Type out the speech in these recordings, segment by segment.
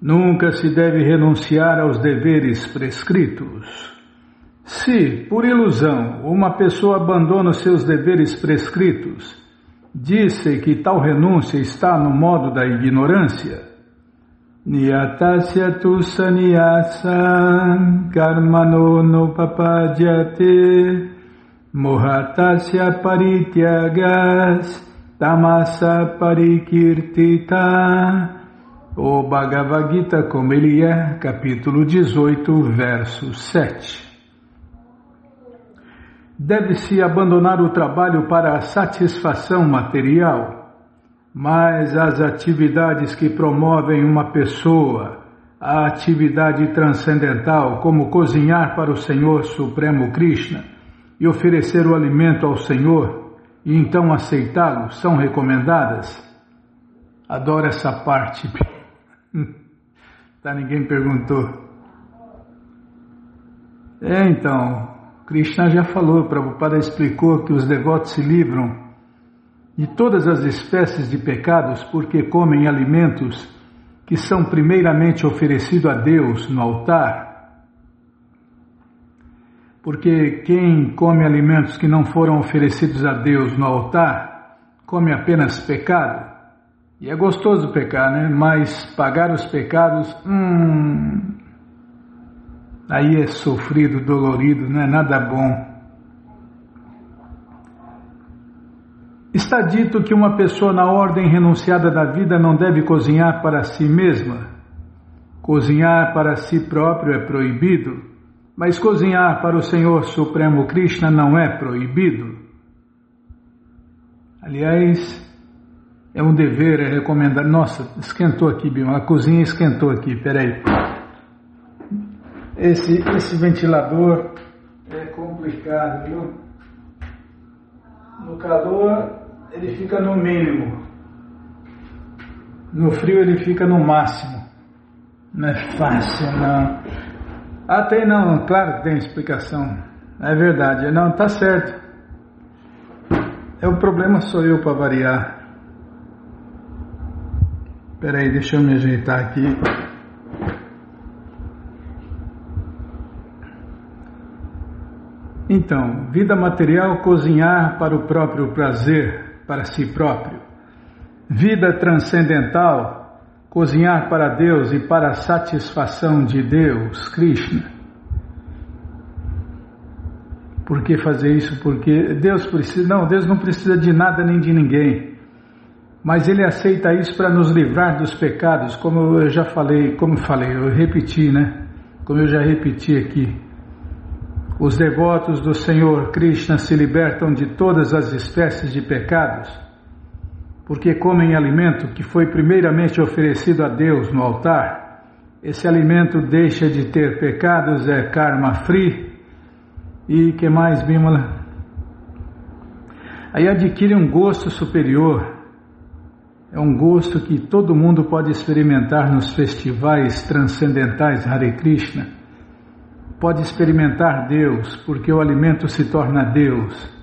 Nunca se deve renunciar aos deveres prescritos. Se, por ilusão, uma pessoa abandona os seus deveres prescritos, diz-se que tal renúncia está no modo da ignorância. Niyatasya tu sannyasa karmano nopapadyate mohatasya parityagas tamasa parikirtita. O Bhagavad Gita como ele é, capítulo 18, verso 7. Deve-se abandonar o trabalho para a satisfação material, mas as atividades que promovem uma pessoa, a atividade transcendental, como cozinhar para o Senhor Supremo Krishna e oferecer o alimento ao Senhor e então aceitá-lo, são recomendadas. Adoro essa parte. Ninguém perguntou. Então, Krishna já falou, Prabhupada explicou que os devotos se livram de todas as espécies de pecados porque comem alimentos que são primeiramente oferecidos a Deus no altar. Porque quem come alimentos que não foram oferecidos a Deus no altar, come apenas pecado. E é gostoso pecar, né? Mas pagar os pecados, aí é sofrido, dolorido, não é nada bom. Está dito que uma pessoa na ordem renunciada da vida não deve cozinhar para si mesma. Cozinhar para si próprio é proibido, mas cozinhar para o Senhor Supremo Krishna não é proibido. Aliás, é um dever, é recomendado. Nossa, esquentou aqui, Bima, a cozinha esquentou aqui, peraí. Esse ventilador é complicado, viu? No calor ele fica no mínimo, no frio ele fica no máximo. Não é fácil, não. Tem não, claro que tem explicação. É verdade, não, tá certo. O problema sou eu para variar. Peraí, deixa eu me ajeitar aqui. Então, vida material, cozinhar para o próprio prazer, para si próprio. Vida transcendental, cozinhar para Deus e para a satisfação de Deus, Krishna. Por que fazer isso? Porque Deus não precisa de nada nem de ninguém. Mas Ele aceita isso para nos livrar dos pecados, como eu já falei, eu repeti, né? Como eu já repeti aqui. Os devotos do Senhor Krishna se libertam de todas as espécies de pecados, porque comem alimento que foi primeiramente oferecido a Deus no altar. Esse alimento deixa de ter pecados, é karma free. E que mais, Bimala? Aí adquire um gosto superior. É um gosto que todo mundo pode experimentar nos festivais transcendentais Hare Krishna. Pode experimentar Deus, porque o alimento se torna Deus.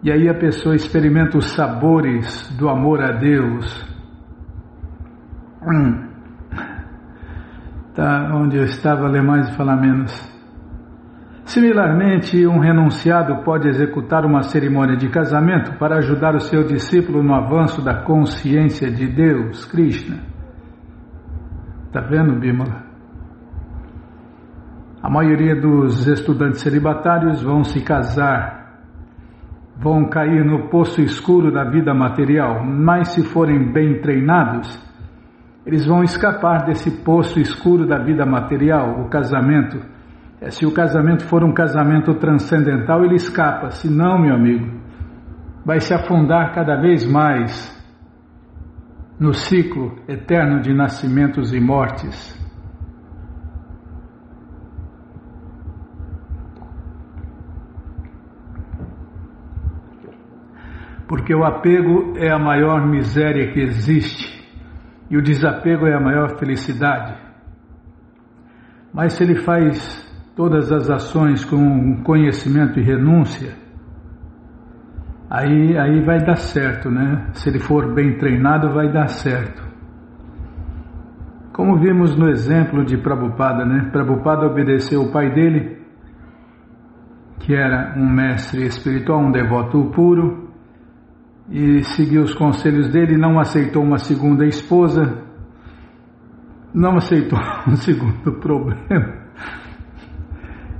E aí a pessoa experimenta os sabores do amor a Deus. Onde eu estava, ler mais e falar menos. Similarmente, um renunciado pode executar uma cerimônia de casamento para ajudar o seu discípulo no avanço da consciência de Deus, Krishna. Está vendo, Bimala? A maioria dos estudantes celibatários vão se casar, vão cair no poço escuro da vida material, mas se forem bem treinados, eles vão escapar desse poço escuro da vida material, o casamento. Se o casamento for um casamento transcendental, ele escapa. Se não, meu amigo, vai se afundar cada vez mais no ciclo eterno de nascimentos e mortes. Porque o apego é a maior miséria que existe e o desapego é a maior felicidade. Mas se ele faz todas as ações com conhecimento e renúncia, aí vai dar certo, né? Se ele for bem treinado, vai dar certo. Como vimos no exemplo de Prabhupada, né? Prabhupada obedeceu o pai dele, que era um mestre espiritual, um devoto puro, e seguiu os conselhos dele, não aceitou uma segunda esposa, não aceitou um segundo problema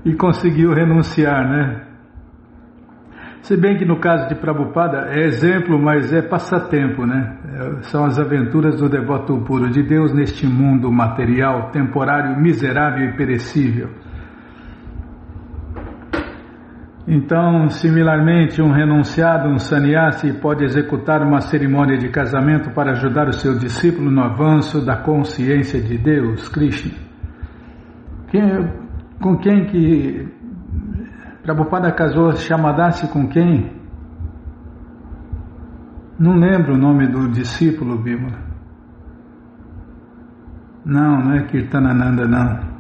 e conseguiu renunciar, né? Se bem que no caso de Prabhupada é exemplo, mas é passatempo, né? São as aventuras do devoto puro de Deus neste mundo material, temporário, miserável e perecível. Então, similarmente, um renunciado, um sannyasi, pode executar uma cerimônia de casamento para ajudar o seu discípulo no avanço da consciência de Deus, Krishna. Com quem que Prabhupada casou Shyamadasi com quem? Não lembro o nome do discípulo, Bímola. Não é Kirtanananda, não.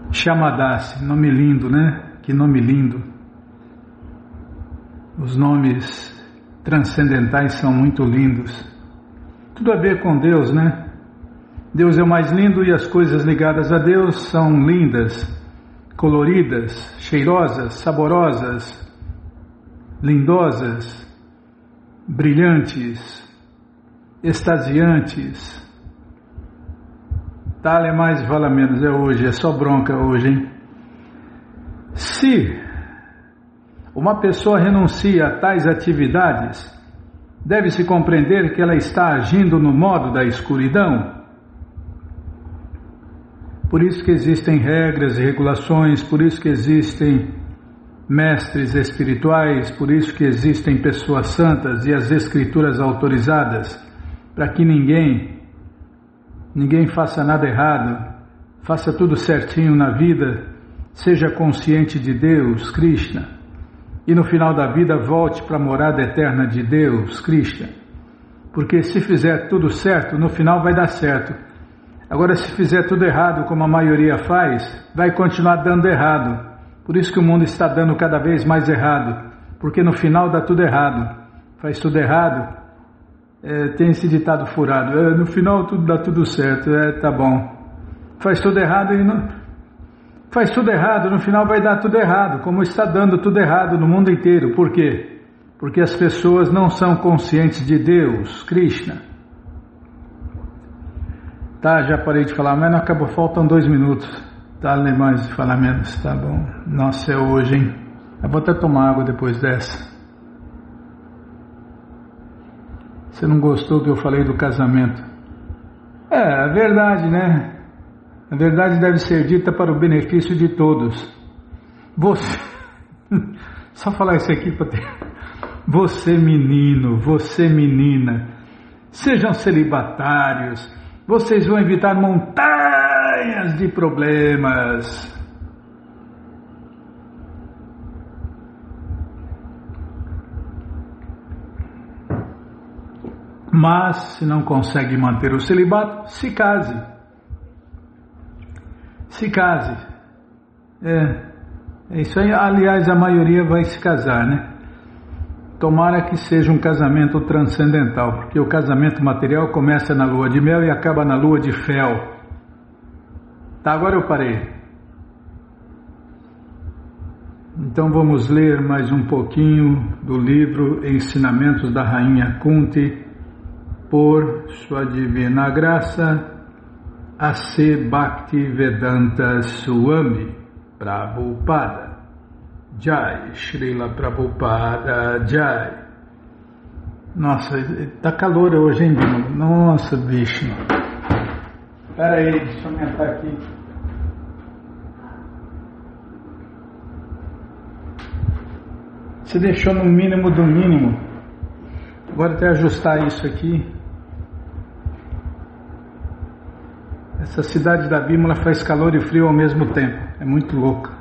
Shyamadasi, nome lindo, né? Que nome lindo. Os nomes transcendentais são muito lindos. Tudo a ver com Deus, né? Deus é o mais lindo e as coisas ligadas a Deus são lindas, coloridas, cheirosas, saborosas, lindosas, brilhantes, extasiantes. Tal é mais, fala menos, é hoje, é só bronca hoje, hein? Se uma pessoa renuncia a tais atividades, deve-se compreender que ela está agindo no modo da escuridão. Por isso que existem regras e regulações, por isso que existem mestres espirituais, por isso que existem pessoas santas e as escrituras autorizadas, para que ninguém faça nada errado, faça tudo certinho na vida, seja consciente de Deus, Krishna, e no final da vida volte para a morada eterna de Deus, Krishna, porque se fizer tudo certo, no final vai dar certo. Agora, se fizer tudo errado, como a maioria faz, vai continuar dando errado. Por isso que o mundo está dando cada vez mais errado, porque no final dá tudo errado. Faz tudo errado, tem esse ditado furado, no final tudo dá tudo certo, tá bom. Faz tudo errado e não... Faz tudo errado, no final vai dar tudo errado, como está dando tudo errado no mundo inteiro. Por quê? Porque as pessoas não são conscientes de Deus, Krishna. Tá, já parei de falar, mas não acabou, faltam 2 minutos. Tá, mais de falar menos, tá bom. Nossa, é hoje, hein? Eu vou até tomar água depois dessa. Você não gostou que eu falei do casamento? É verdade, né? A verdade deve ser dita para o benefício de todos. Você... Só falar isso aqui para ter... Você menino, você menina, sejam celibatários. Vocês vão evitar montanhas de problemas. Mas, se não consegue manter o celibato, se case. Se case. É isso aí. Aliás, a maioria vai se casar, né? Tomara que seja um casamento transcendental, porque o casamento material começa na lua de mel e acaba na lua de fel. Tá, agora eu parei. Então vamos ler mais um pouquinho do livro Ensinamentos da Rainha Kunti, por sua divina graça, A.C. Bhaktivedanta Swami Prabhupada. Jai, Srila Prabhupada, Jai. Nossa, tá calor hoje, hein, Bímola? Nossa, bicho. Espera aí, deixa eu aumentar aqui. Você deixou no mínimo do mínimo. Agora até ajustar isso aqui. Essa cidade da Bímola faz calor e frio ao mesmo tempo. É muito louca.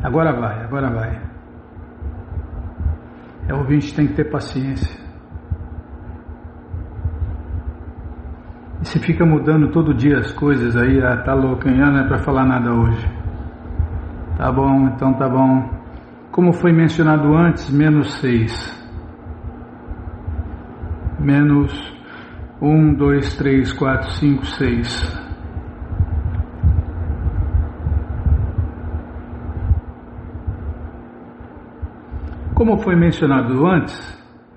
Agora vai. O ouvinte tem que ter paciência. E se fica mudando todo dia as coisas aí, tá louco, hein? Não é para falar nada hoje. Tá bom, então tá bom. Como foi mencionado antes, -6. menos 1, 2, 3, 4, 5, 6. Como foi mencionado antes,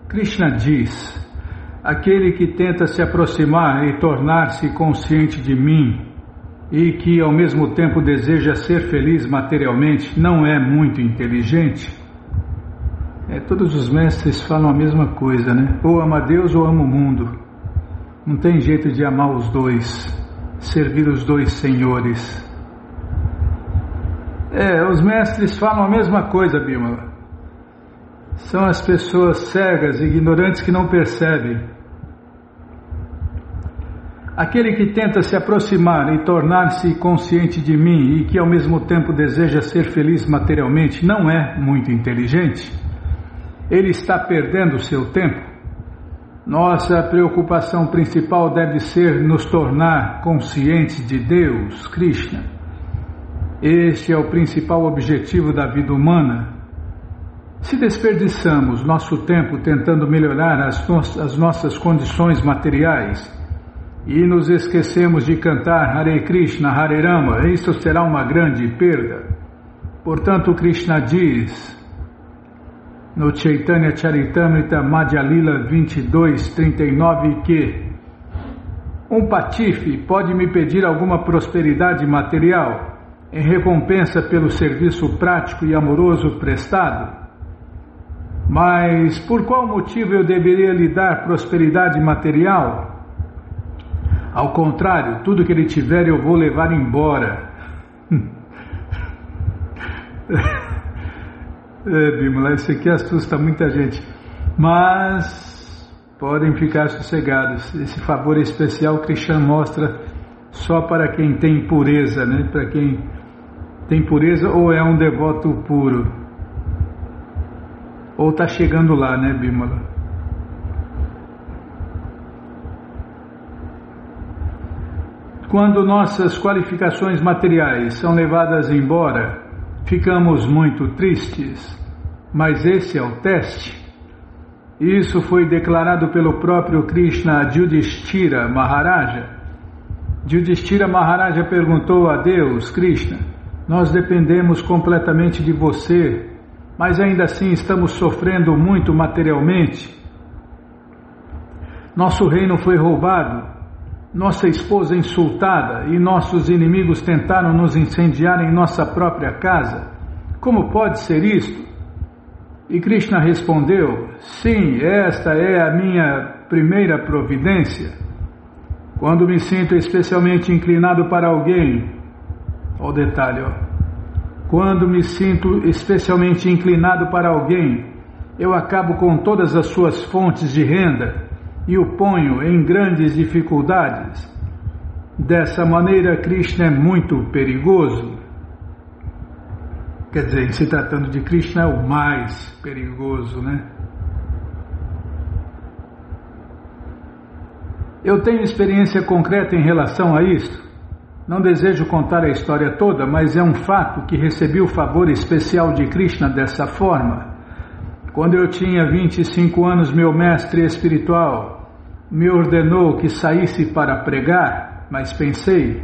Krishna diz: aquele que tenta se aproximar e tornar-se consciente de mim e que ao mesmo tempo deseja ser feliz materialmente não é muito inteligente. Todos os mestres falam a mesma coisa, né? Ou ama Deus ou ama o mundo. Não tem jeito de amar os dois, servir os dois senhores. Os mestres falam a mesma coisa, Bimala. São as pessoas cegas e ignorantes que não percebem. Aquele que tenta se aproximar e tornar-se consciente de mim e que ao mesmo tempo deseja ser feliz materialmente não é muito inteligente. Ele está perdendo o seu tempo. Nossa preocupação principal deve ser nos tornar conscientes de Deus, Krishna. Este é o principal objetivo da vida humana. Se desperdiçamos nosso tempo tentando melhorar as nossas condições materiais e nos esquecemos de cantar Hare Krishna, Hare Rama, isso será uma grande perda. Portanto, Krishna diz no Chaitanya Charitamrita Madhya Lila 22:39 que um patife pode me pedir alguma prosperidade material em recompensa pelo serviço prático e amoroso prestado. Mas por qual motivo eu deveria lhe dar prosperidade material? Ao contrário, tudo que ele tiver eu vou levar embora. Bimala, isso aqui assusta muita gente. Mas podem ficar sossegados. Esse favor especial Krishna mostra só para quem tem pureza, né? Para quem tem pureza ou é um devoto puro. Ou está chegando lá, né, Bimala? Quando nossas qualificações materiais são levadas embora, ficamos muito tristes, mas esse é o teste. Isso foi declarado pelo próprio Krishna a Yudhishthira Maharaja. Yudhishthira Maharaja perguntou a Deus: Krishna, nós dependemos completamente de você, mas ainda assim estamos sofrendo muito materialmente. Nosso reino foi roubado, nossa esposa insultada e nossos inimigos tentaram nos incendiar em nossa própria casa. Como pode ser isto? E Krishna respondeu: sim, esta é a minha primeira providência. Quando me sinto especialmente inclinado para alguém, olha o detalhe, quando me sinto especialmente inclinado para alguém, eu acabo com todas as suas fontes de renda e o ponho em grandes dificuldades. Dessa maneira, Krishna é muito perigoso. Quer dizer, se tratando de Krishna, é o mais perigoso, né? Eu tenho experiência concreta em relação a isto. Não desejo contar a história toda, mas é um fato que recebi o favor especial de Krishna dessa forma. Quando eu tinha 25 anos, meu mestre espiritual me ordenou que saísse para pregar, mas pensei: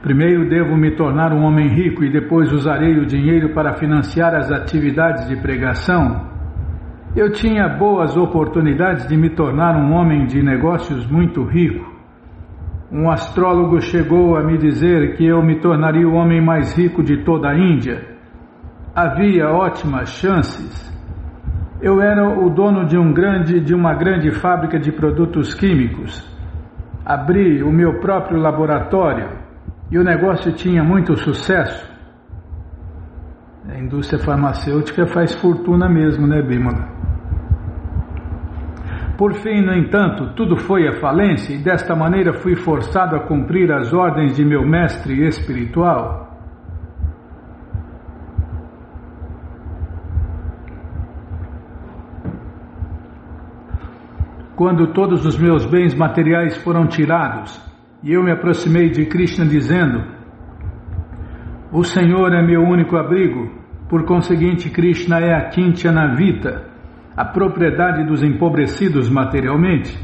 primeiro devo me tornar um homem rico e depois usarei o dinheiro para financiar as atividades de pregação. Eu tinha boas oportunidades de me tornar um homem de negócios muito rico. Um astrólogo chegou a me dizer que eu me tornaria o homem mais rico de toda a Índia. Havia ótimas chances. Eu era o dono de uma grande fábrica de produtos químicos. Abri o meu próprio laboratório e o negócio tinha muito sucesso. A indústria farmacêutica faz fortuna mesmo, né, Bimala? Por fim, no entanto, tudo foi à falência e desta maneira fui forçado a cumprir as ordens de meu mestre espiritual. Quando todos os meus bens materiais foram tirados e eu me aproximei de Krishna dizendo: o Senhor é meu único abrigo, por conseguinte Krishna é a Kintyana Vita, a propriedade dos empobrecidos materialmente.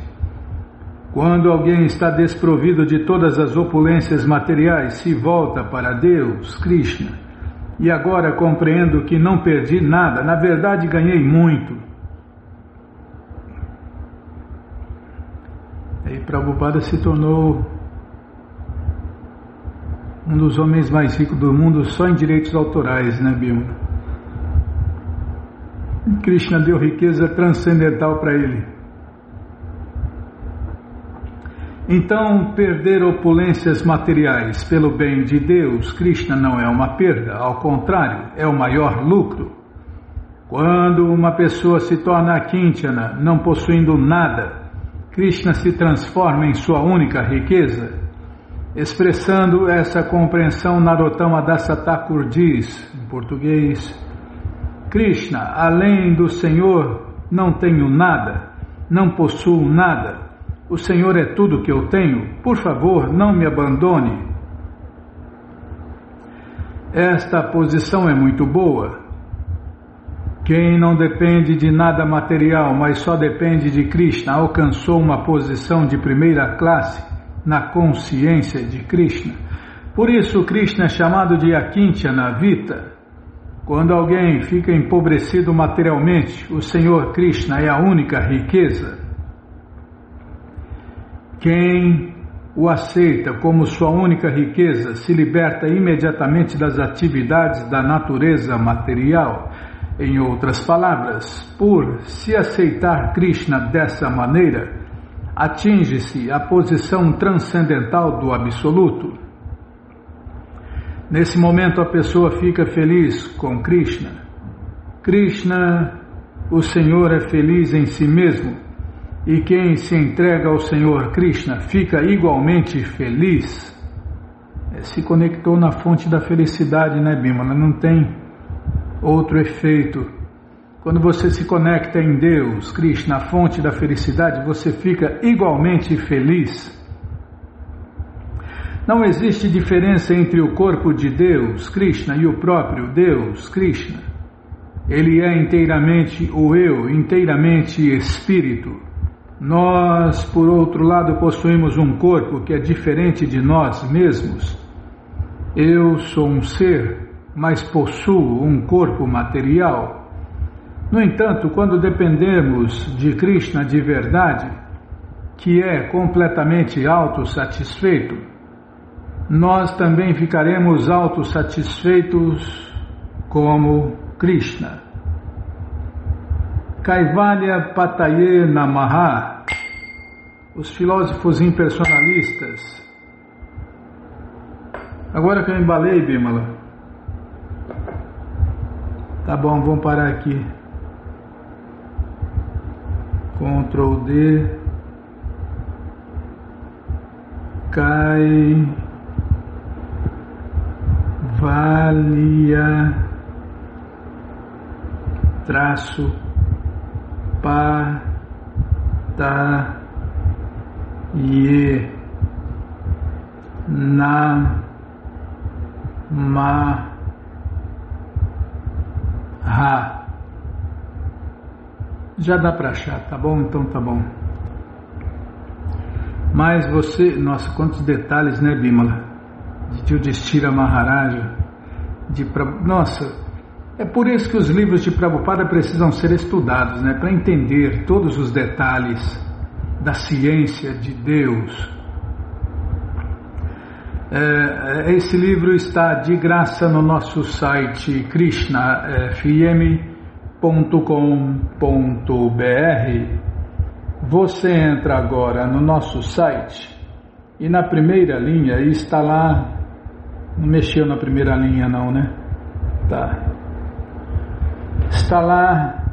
Quando alguém está desprovido de todas as opulências materiais, se volta para Deus, Krishna, e agora compreendo que não perdi nada, na verdade ganhei muito. Aí Prabhupada se tornou um dos homens mais ricos do mundo só em direitos autorais, né, Bímola? Krishna deu riqueza transcendental para ele. Então, perder opulências materiais pelo bem de Deus, Krishna, não é uma perda, ao contrário, é o maior lucro. Quando uma pessoa se torna Akintyana, não possuindo nada, Krishna se transforma em sua única riqueza. Expressando essa compreensão, Narottama Dasa Thakur diz, em português: Krishna, além do Senhor, não tenho nada, não possuo nada. O Senhor é tudo que eu tenho. Por favor, não me abandone. Esta posição é muito boa. Quem não depende de nada material, mas só depende de Krishna, alcançou uma posição de primeira classe na consciência de Krishna. Por isso, Krishna é chamado de Akintyana Vita. Quando alguém fica empobrecido materialmente, o Senhor Krishna é a única riqueza. Quem o aceita como sua única riqueza se liberta imediatamente das atividades da natureza material. Em outras palavras, por se aceitar Krishna dessa maneira, atinge-se a posição transcendental do Absoluto. Nesse momento a pessoa fica feliz com Krishna. Krishna, o Senhor, é feliz em si mesmo. E quem se entrega ao Senhor Krishna fica igualmente feliz. Se conectou na fonte da felicidade, né, Bímola? Não tem outro efeito. Quando você se conecta em Deus, Krishna, a fonte da felicidade, você fica igualmente feliz. Não existe diferença entre o corpo de Deus, Krishna, e o próprio Deus, Krishna. Ele é inteiramente o eu, inteiramente espírito. Nós, por outro lado, possuímos um corpo que é diferente de nós mesmos. Eu sou um ser, mas possuo um corpo material. No entanto, quando dependemos de Krishna de verdade, que é completamente autossatisfeito, nós também ficaremos autossatisfeitos como Krishna. Kaivalya Pataye Namaha, os filósofos impersonalistas. Agora que eu embalei, Bímola. Tá bom, vamos parar aqui. Ctrl D. Kaivalya traço Pataye Namaha. Já dá para achar, tá bom? Então tá bom. Mas você... Nossa, quantos detalhes, né, Bímola? De Yudhishthira Maharaja. Nossa... É por isso que os livros de Prabhupada precisam ser estudados, né, para entender todos os detalhes da ciência de Deus. Esse livro está de graça no nosso site krishnafm.com.br. Você entra agora no nosso site e na primeira linha está lá. Não mexeu na primeira linha não, né? Tá. Está lá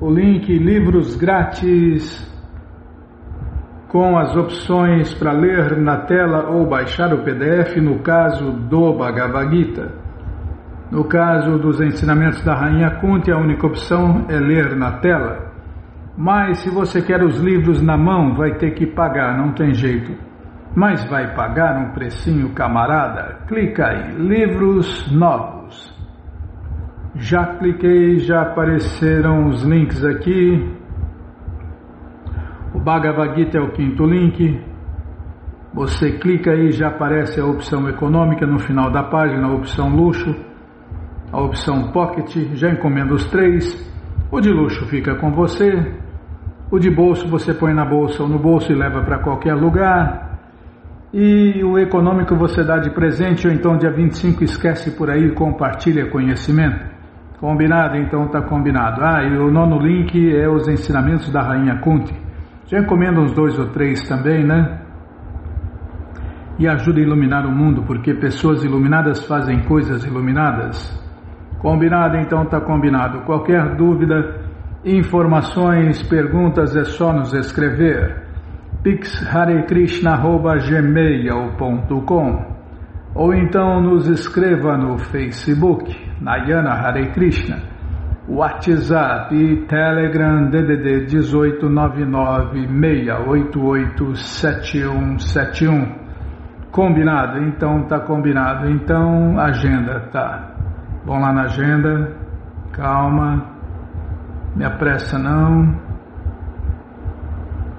o link livros grátis com as opções para ler na tela ou baixar o PDF no caso do Bhagavad Gita. No caso dos ensinamentos da Rainha Kunti, a única opção é ler na tela. Mas se você quer os livros na mão, vai ter que pagar, não tem jeito. Mas vai pagar um precinho, camarada? Clica aí, livros novos. Já cliquei, já apareceram os links aqui. O Bhagavad Gita é o 5º link. Você clica aí, já aparece a opção econômica no final da página, a opção luxo, a opção pocket, já encomenda os 3. O de luxo fica com você. O de bolso você põe na bolsa ou no bolso e leva para qualquer lugar. E o econômico você dá de presente, ou então dia 25 esquece por aí e compartilha conhecimento. Combinado? Então está combinado. E o 9º link é os ensinamentos da Rainha Kunti. Já encomenda uns 2 ou 3 também, né? E ajuda a iluminar o mundo, porque pessoas iluminadas fazem coisas iluminadas. Combinado? Então está combinado. Qualquer dúvida, informações, perguntas, é só nos escrever. pixharekrishna@gmail.com ou então nos escreva no Facebook, Nayana Hare Krishna, WhatsApp e Telegram DDD 18996887171. Combinado? Então tá combinado. Então agenda, tá. Vamos lá na agenda. Calma. Me apressa não.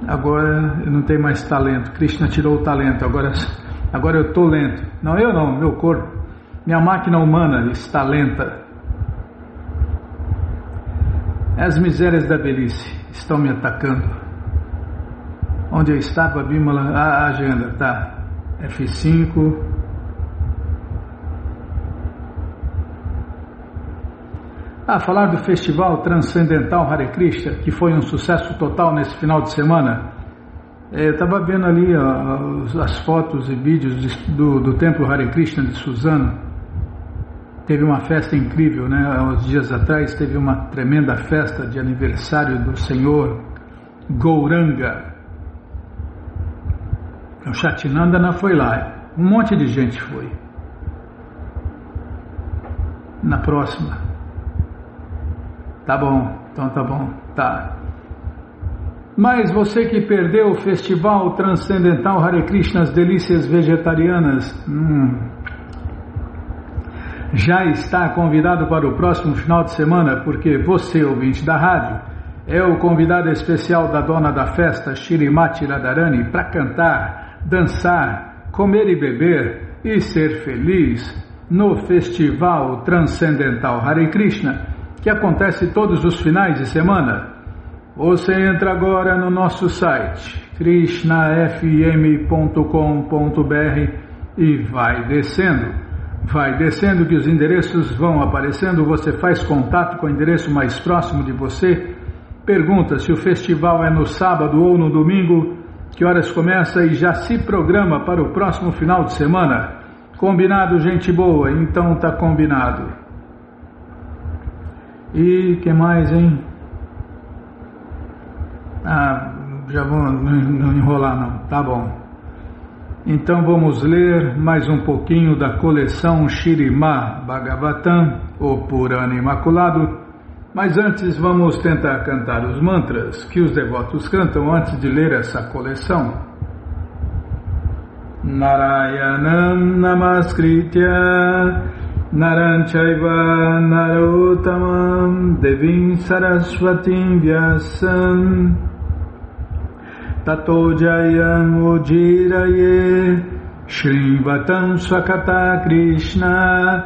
Agora eu não tenho mais talento. Krishna tirou o talento. Agora eu estou lento. Não, eu não, meu corpo. Minha máquina humana está lenta. As misérias da velhice estão me atacando. Onde eu estava, Bimala? A agenda, tá. F5. Falar do Festival Transcendental Hare Krishna, que foi um sucesso total nesse final de semana. Eu estava vendo ali as fotos e vídeos do Templo Hare Krishna de Suzano. Teve uma festa incrível, né? Há uns dias atrás teve uma tremenda festa de aniversário do Senhor Gauranga. O Chatinandana foi lá, um monte de gente foi. Na próxima. Tá bom, então tá bom, tá. Mas você que perdeu o Festival Transcendental Hare Krishna, as delícias vegetarianas, já está convidado para o próximo final de semana, porque você, ouvinte da rádio, é o convidado especial da dona da festa, Shrimati Radharani, para cantar, dançar, comer e beber e ser feliz no Festival Transcendental Hare Krishna, que acontece todos os finais de semana. Você entra agora no nosso site krishnafm.com.br e vai descendo que os endereços vão aparecendo, você faz contato com o endereço mais próximo de você, pergunta se o festival é no sábado ou no domingo, que horas começa e já se programa para o próximo final de semana. Combinado, gente boa? Então tá combinado. E que mais, hein? Já vou não enrolar não, tá bom. Então vamos ler mais um pouquinho da coleção Śrīmad Bhagavatam, o Purana Imaculado, mas antes vamos tentar cantar os mantras que os devotos cantam antes de ler essa coleção. Narayanam Namaskritya Naram Chaiva Narottamam Devim Saraswatim Vyasam Tato Jayam Ujiraye Shrivatam Swakata Krishna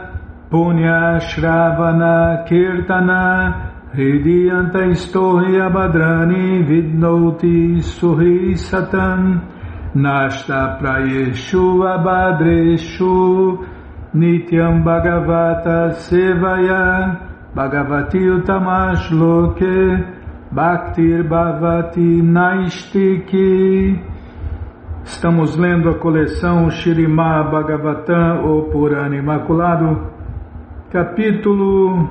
Punya Shravana Kirtana Hridiyanta Istohya Badrani Vidnoti Suhi Satam Nashta Prayeshu Abadreshu Nityam Bhagavata Sevaya Bhagavati Utamash Loke Bhaktir Bhavati Naistiki. Estamos lendo a coleção Śrīmad Bhagavatam, o Purana Imaculado, capítulo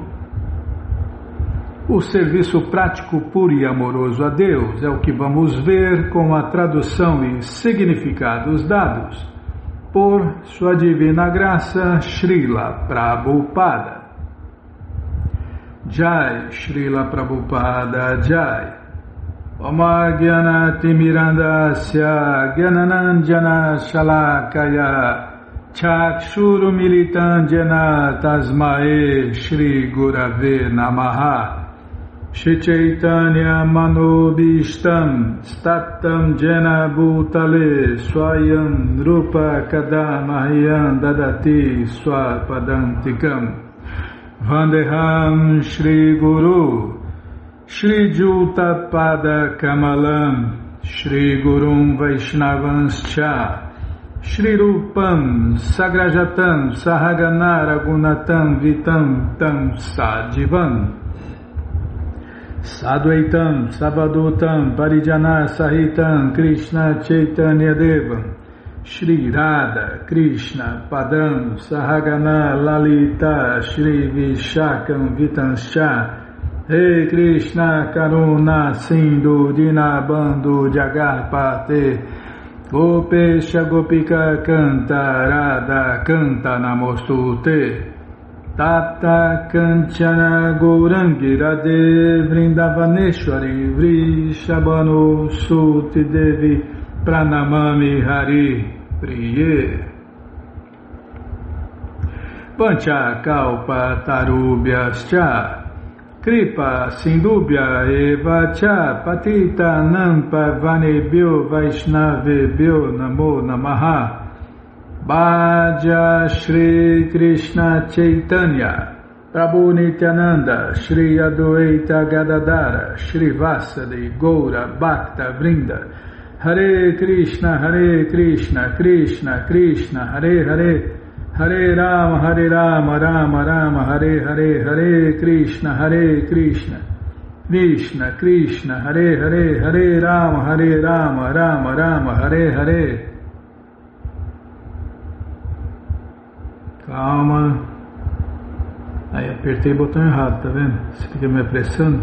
O Serviço Prático Puro e Amoroso a Deus. É o que vamos ver com a tradução e significados dados por Sua Divina Graça, Srila Prabhupada. Jai, Srila Prabhupada, Jai. Oma Gyanati Mirandasya Gyananandjana Shalakaya Chakshurumilitam Jena Tasmae Shri Gurave Namaha Shri Chaitanya Manobishtam Statam Jena Bhutale Swayam Rupa Kadamahyam Dadati Swapadantikam Vandeham Shri Guru Shri Juta Pada Kamalam Shri Gurum Vaishnavanscha Shri Rupam Sagrajatam Sahagana Ragunatam Vitam Tam Sadivam Sadvaitam Savadutam Parijana Sahitam Krishna Chaitanya Devam Shri Radha Krishna Padam Sahagana Lalita Shri Vishakam Vitanscha Hey Krishna Karuna Sindhu Dinabandhu Jagarpate Gopesha Gopika Canta Radha Canta Namostute Tata Kanchana Gourangi Radhe Vrindavaneshwari Vrishabhanu Suti Devi Pranamami Hari Priye Pancha Kalpa Tarubhyascha Kripa Sindubhya Eva Cha Patita Nampa Vanebhyo Vaishnavebhyo Namo Namaha Bhaja Shri Krishna Chaitanya Prabhu Nityananda Shri Adwaita Gadadara Shri Vasadi Goura Bhakta Vrinda Hare Krishna Krishna Krishna Hare Hare Hare Rama Rama Hare Hare Hare Krishna Krishna Krishna Hare Hare Hare Rama Rama Hare Hare. Calma. Aí apertei o botão errado, tá vendo? Você fica me apressando.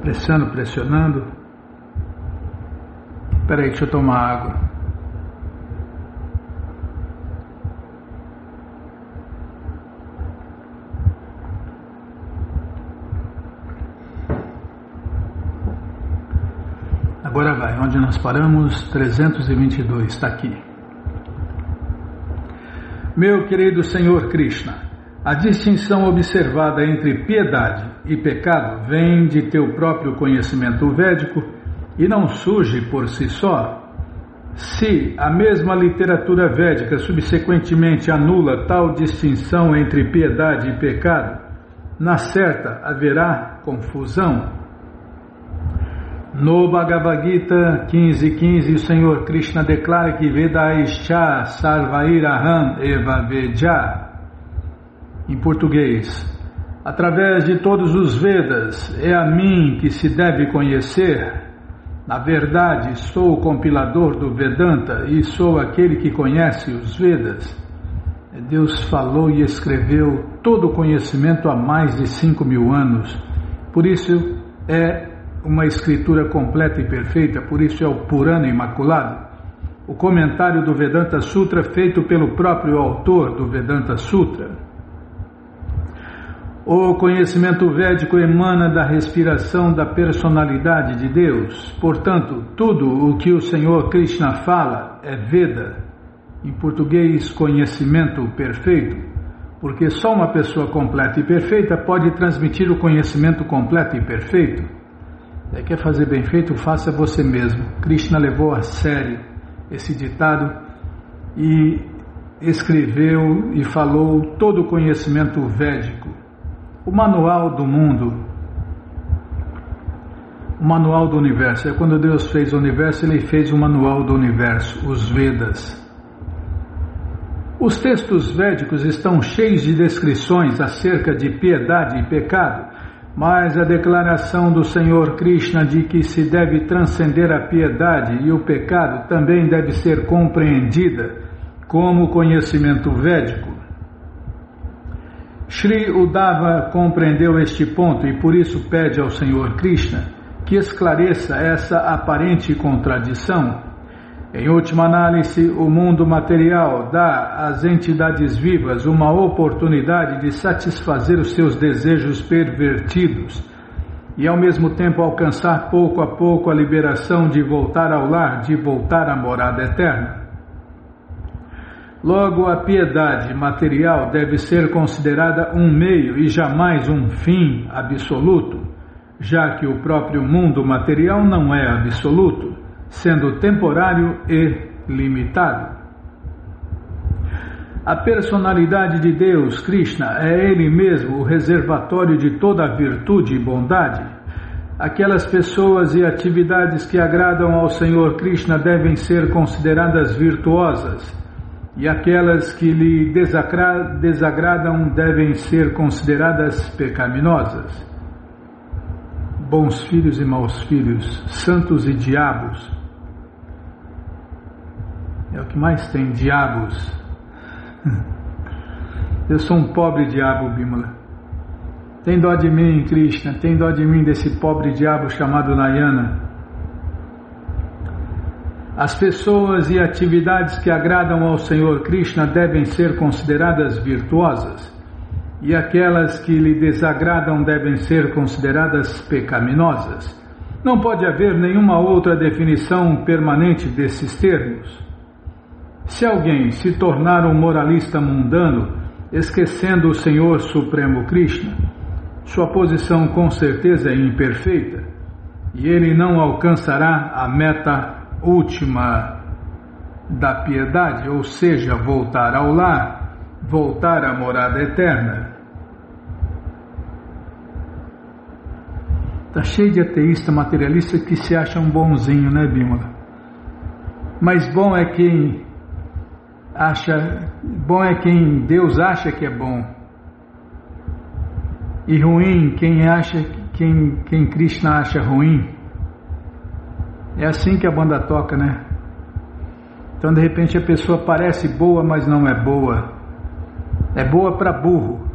Pressionando. Peraí, deixa eu tomar água. Agora vai, onde nós paramos? 322, está aqui. Meu querido Senhor Krishna, a distinção observada entre piedade e pecado vem de teu próprio conhecimento védico e não surge por si só. Se a mesma literatura védica subsequentemente anula tal distinção entre piedade e pecado, na certa haverá confusão. No Bhagavad Gita 15.15, o Senhor Krishna declara que Vedaischa Sarvairaham Eva Veja. Em português, através de todos os Vedas, é a mim que se deve conhecer. Na verdade, sou o compilador do Vedanta e sou aquele que conhece os Vedas. Deus falou e escreveu todo o conhecimento há mais de 5.000 anos. Por isso é uma escritura completa e perfeita, por isso é o Purana Imaculado. O comentário do Vedanta Sutra feito pelo próprio autor do Vedanta Sutra. O conhecimento védico emana da respiração da personalidade de Deus. Portanto, tudo o que o Senhor Krishna fala é Veda. Em português, conhecimento perfeito. Porque só uma pessoa completa e perfeita pode transmitir o conhecimento completo e perfeito. Quer fazer bem feito, faça você mesmo. Krishna levou a sério esse ditado e escreveu e falou todo o conhecimento védico. O manual do mundo, o manual do universo. Quando Deus fez o universo, Ele fez o manual do universo, os Vedas. Os textos védicos estão cheios de descrições acerca de piedade e pecado, mas a declaração do Senhor Krishna de que se deve transcender a piedade e o pecado também deve ser compreendida como conhecimento védico. Shri Uddhava compreendeu este ponto e por isso pede ao Senhor Krishna que esclareça essa aparente contradição. Em última análise, o mundo material dá às entidades vivas uma oportunidade de satisfazer os seus desejos pervertidos. e ao mesmo tempo alcançar pouco a pouco a liberação de voltar ao lar, de voltar à morada eterna. Logo, a piedade material deve ser considerada um meio e jamais um fim absoluto, já que o próprio mundo material não é absoluto, sendo temporário e limitado. A personalidade de Deus, Krishna, é Ele mesmo o reservatório de toda a virtude e bondade. Aquelas pessoas e atividades que agradam ao Senhor Krishna devem ser consideradas virtuosas, e aquelas que lhe desagradam devem ser consideradas pecaminosas. Bons filhos e maus filhos, santos e diabos. É o que mais tem, diabos. Eu sou um pobre diabo, Bimala. Tem dó de mim, Krishna, tem dó de mim desse pobre diabo chamado Nayana. As pessoas e atividades que agradam ao Senhor Krishna devem ser consideradas virtuosas, e aquelas que lhe desagradam devem ser consideradas pecaminosas. Não pode haver nenhuma outra definição permanente desses termos. Se alguém se tornar um moralista mundano, esquecendo o Senhor Supremo Krishna, sua posição com certeza é imperfeita, e ele não alcançará a meta última da piedade, ou seja, voltar ao lar, voltar à morada eterna. Está cheio de ateísta materialista que se acha um bonzinho, né, Bimala? Mas bom é quem Deus acha que é bom, e ruim quem Krishna acha ruim. É assim que a banda toca, né? Então, de repente, a pessoa parece boa, mas não é boa. É boa para burro.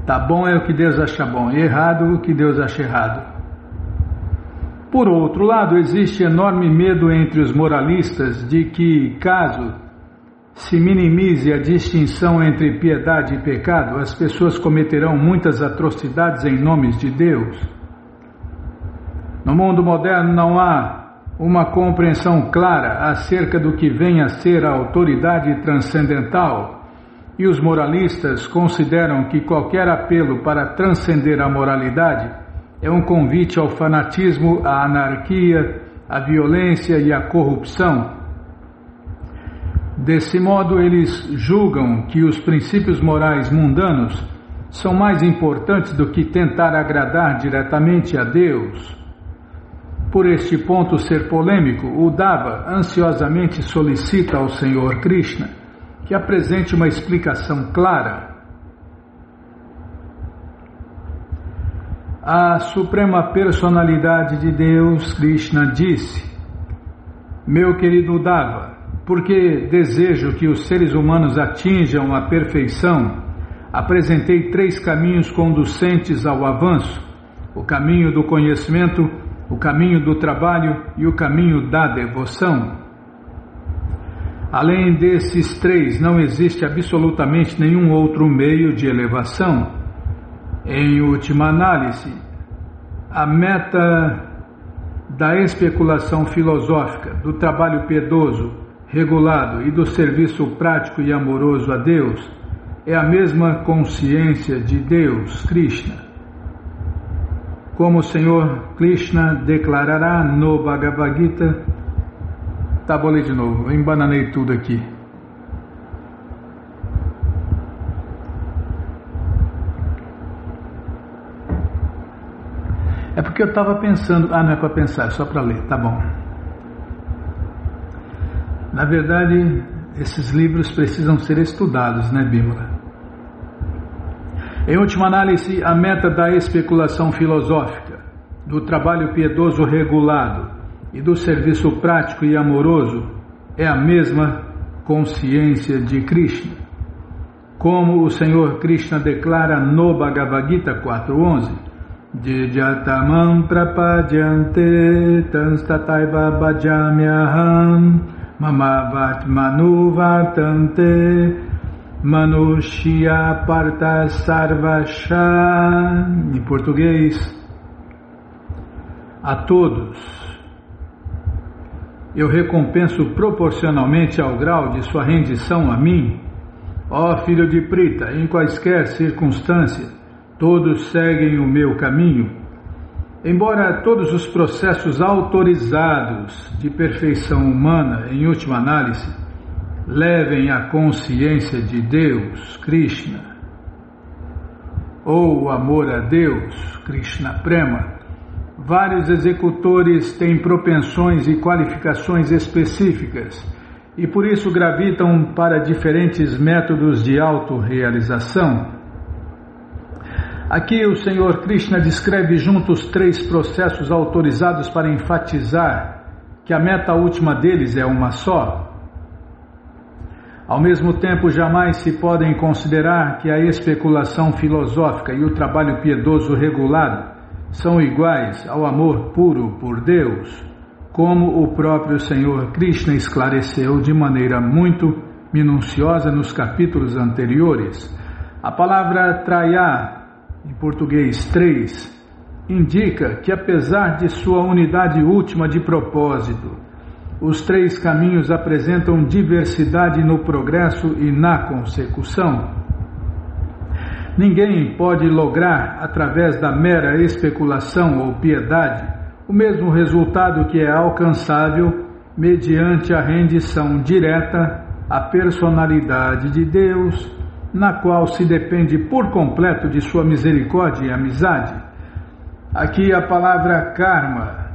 Tá bom é o que Deus acha bom, e errado o que Deus acha errado. Por outro lado, existe enorme medo entre os moralistas de que, caso se minimize a distinção entre piedade e pecado, as pessoas cometerão muitas atrocidades em nome de Deus. No mundo moderno não há uma compreensão clara acerca do que vem a ser a autoridade transcendental, e os moralistas consideram que qualquer apelo para transcender a moralidade é um convite ao fanatismo, à anarquia, à violência e à corrupção. Desse modo, eles julgam que os princípios morais mundanos são mais importantes do que tentar agradar diretamente a Deus. Por este ponto ser polêmico, o Uddhava ansiosamente solicita ao Senhor Krishna que apresente uma explicação clara. A Suprema Personalidade de Deus, Krishna, disse: Meu querido Uddhava, porque desejo que os seres humanos atinjam a perfeição, apresentei 3 caminhos conducentes ao avanço: o caminho do conhecimento, o caminho do trabalho e o caminho da devoção. Além desses 3, não existe absolutamente nenhum outro meio de elevação. Em última análise, a meta da especulação filosófica, do trabalho piedoso, regulado e do serviço prático e amoroso a Deus é a mesma consciência de Deus, Krishna. Como o Senhor Krishna declarará no Bhagavad Gita. Tá, vou ler de novo, eu embananei tudo aqui. É porque eu estava pensando, não é para pensar, é só para ler, tá bom. Na verdade, esses livros precisam ser estudados, né, Bimala? Em última análise, a meta da especulação filosófica, do trabalho piedoso regulado e do serviço prático e amoroso é a mesma consciência de Krishna. Como o Senhor Krishna declara no Bhagavad Gita 4.11: Jejatamam prapadyante tanstataiva bhajamyaham mama vatmanu vartante Manushya Partha Sarvasha. Em português, a todos eu recompenso proporcionalmente ao grau de sua rendição a mim. Ó filho de Prita, em quaisquer circunstâncias, todos seguem o meu caminho. Embora todos os processos autorizados de perfeição humana, em última análise, levem à consciência de Deus, Krishna, ou o amor a Deus, Krishna Prema, vários executores têm propensões e qualificações específicas e por isso gravitam para diferentes métodos de autorrealização. Aqui o Senhor Krishna descreve juntos 3 processos autorizados para enfatizar que a meta última deles é uma só. Ao mesmo tempo, jamais se podem considerar que a especulação filosófica e o trabalho piedoso regulado são iguais ao amor puro por Deus, como o próprio Senhor Krishna esclareceu de maneira muito minuciosa nos capítulos anteriores. A palavra traya, em português 3, indica que apesar de sua unidade última de propósito, os 3 caminhos apresentam diversidade no progresso e na consecução. Ninguém pode lograr, através da mera especulação ou piedade, o mesmo resultado que é alcançável mediante a rendição direta à personalidade de Deus, na qual se depende por completo de sua misericórdia e amizade. Aqui a palavra karma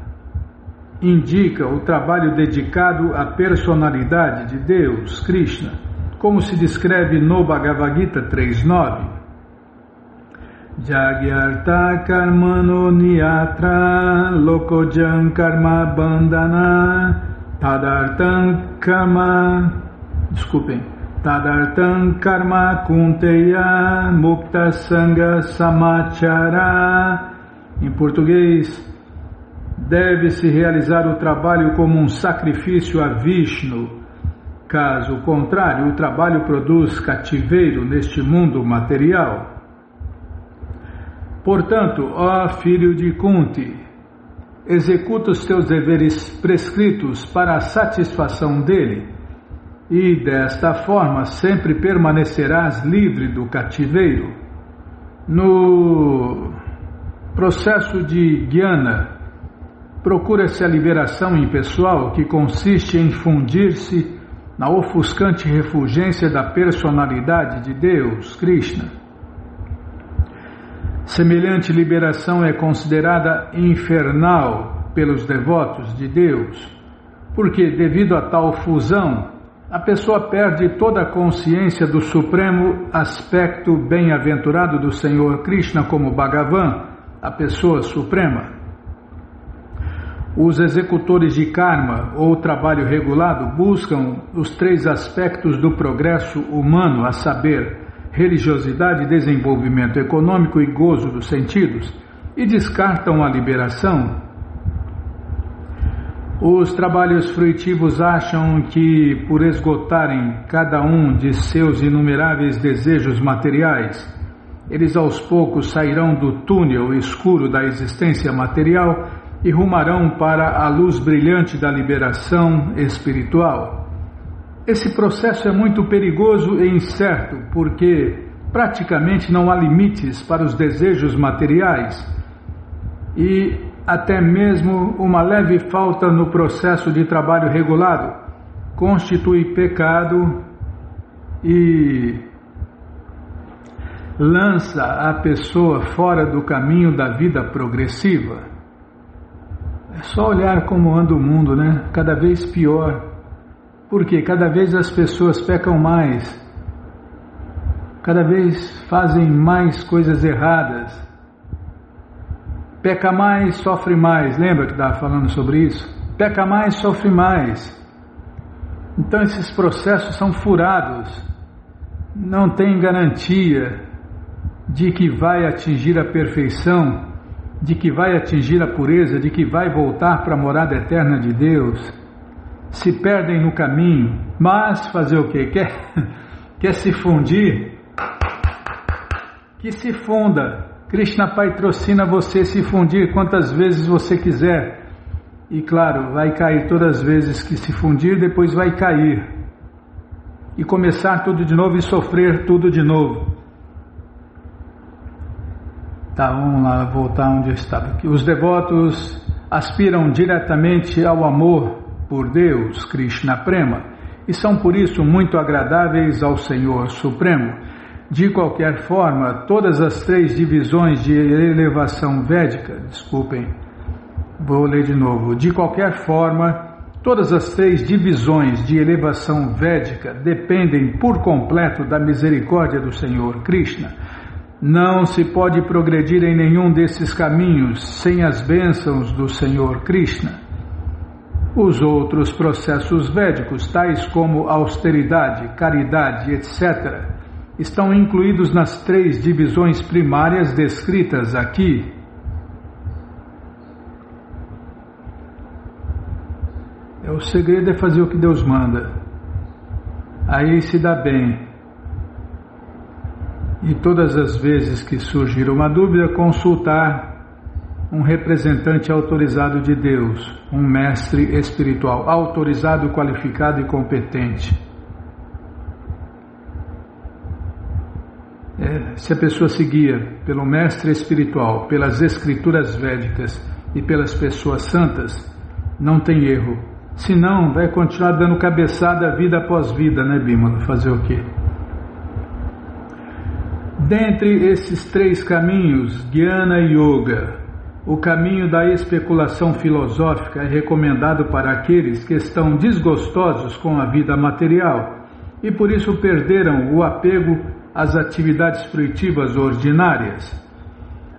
indica o trabalho dedicado à personalidade de Deus, Krishna, como se descreve no Bhagavad Gita 3.9. Jagyarta karmano niyatra lokojan karma bandhana tadartan karma kunteya mukta sanga samachara. Em português, deve-se realizar o trabalho como um sacrifício a Vishnu. Caso contrário, o trabalho produz cativeiro neste mundo material. Portanto, ó filho de Kunti, executa os teus deveres prescritos para a satisfação dele, e desta forma sempre permanecerás livre do cativeiro. No processo de Jnana, procura-se a liberação impessoal, que consiste em fundir-se na ofuscante refulgência da personalidade de Deus, Krishna. Semelhante liberação é considerada infernal pelos devotos de Deus, porque, devido a tal fusão, a pessoa perde toda a consciência do supremo aspecto bem-aventurado do Senhor Krishna como Bhagavan, a pessoa suprema. Os executores de karma ou trabalho regulado buscam os 3 aspectos do progresso humano, a saber, religiosidade, desenvolvimento econômico e gozo dos sentidos, e descartam a liberação. Os trabalhos fruitivos acham que, por esgotarem cada um de seus inumeráveis desejos materiais, eles aos poucos sairão do túnel escuro da existência material e rumarão para a luz brilhante da liberação espiritual. Esse processo é muito perigoso e incerto, porque praticamente não há limites para os desejos materiais e até mesmo uma leve falta no processo de trabalho regulado constitui pecado e lança a pessoa fora do caminho da vida progressiva. É só olhar como anda o mundo, né? Cada vez pior. Porque cada vez as pessoas pecam mais, cada vez fazem mais coisas erradas. Peca mais, sofre mais. Lembra que estava falando sobre isso? Peca mais, sofre mais. Então esses processos são furados. Não tem garantia de que vai atingir a perfeição, de que vai atingir a pureza, de que vai voltar para a morada eterna de Deus. Se perdem no caminho, mas fazer o quê? Quer se fundir? Que se funda. Krishna patrocina você se fundir quantas vezes você quiser. E claro, vai cair todas as vezes que se fundir, depois vai cair. E começar tudo de novo e sofrer tudo de novo. Tá, vamos lá, voltar onde eu estava aqui. Os devotos aspiram diretamente ao amor por Deus, Krishna Prema, e são por isso muito agradáveis ao Senhor Supremo. De qualquer forma, todas as três divisões de elevação védica, vou ler de novo. De qualquer forma, todas as três divisões de elevação védica dependem por completo da misericórdia do Senhor Krishna. Não se pode progredir em nenhum desses caminhos sem as bênçãos do Senhor Krishna. Os outros processos védicos, tais como austeridade, caridade, etc., estão incluídos nas três divisões primárias descritas aqui. O segredo é fazer o que Deus manda. Aí se dá bem. E todas as vezes que surgir uma dúvida, consultar um representante autorizado de Deus, um mestre espiritual, autorizado, qualificado e competente. Se a pessoa se guia pelo mestre espiritual, pelas escrituras védicas e pelas pessoas santas, não tem erro. Senão, vai continuar dando cabeçada vida após vida, né, Bímola? Fazer o quê? Dentre esses três caminhos, Jnana Yoga, o caminho da especulação filosófica é recomendado para aqueles que estão desgostosos com a vida material e por isso perderam o apego às atividades fruitivas ordinárias.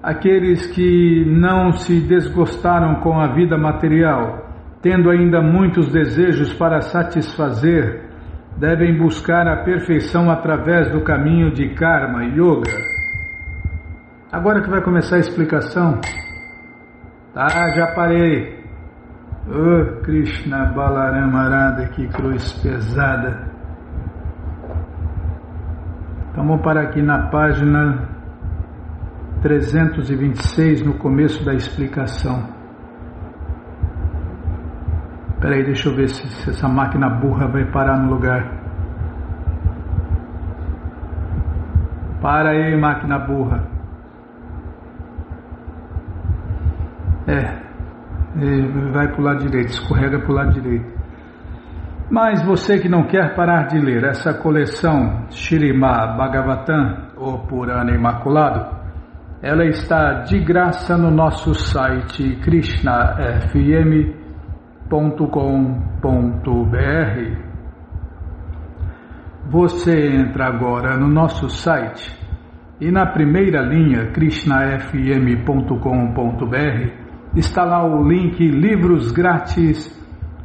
Aqueles que não se desgostaram com a vida material, tendo ainda muitos desejos para satisfazer, devem buscar a perfeição através do caminho de Karma Yoga. Agora que vai começar a explicação. Tá, já parei. Oh, Krishna Balarama Arada, que cruz pesada. Então vamos parar aqui na página 326, no começo da explicação. Espera aí, deixa eu ver se essa máquina burra vai parar no lugar. Para aí, máquina burra. Vai para o lado direito, escorrega para o lado direito. Mas você que não quer parar de ler essa coleção Śrīmad Bhagavatam, ou Purana Imaculado, ela está de graça no nosso site krishnafm.com.br. Você entra agora no nosso site e na primeira linha, krishnafm.com.br, está lá o link Livros Grátis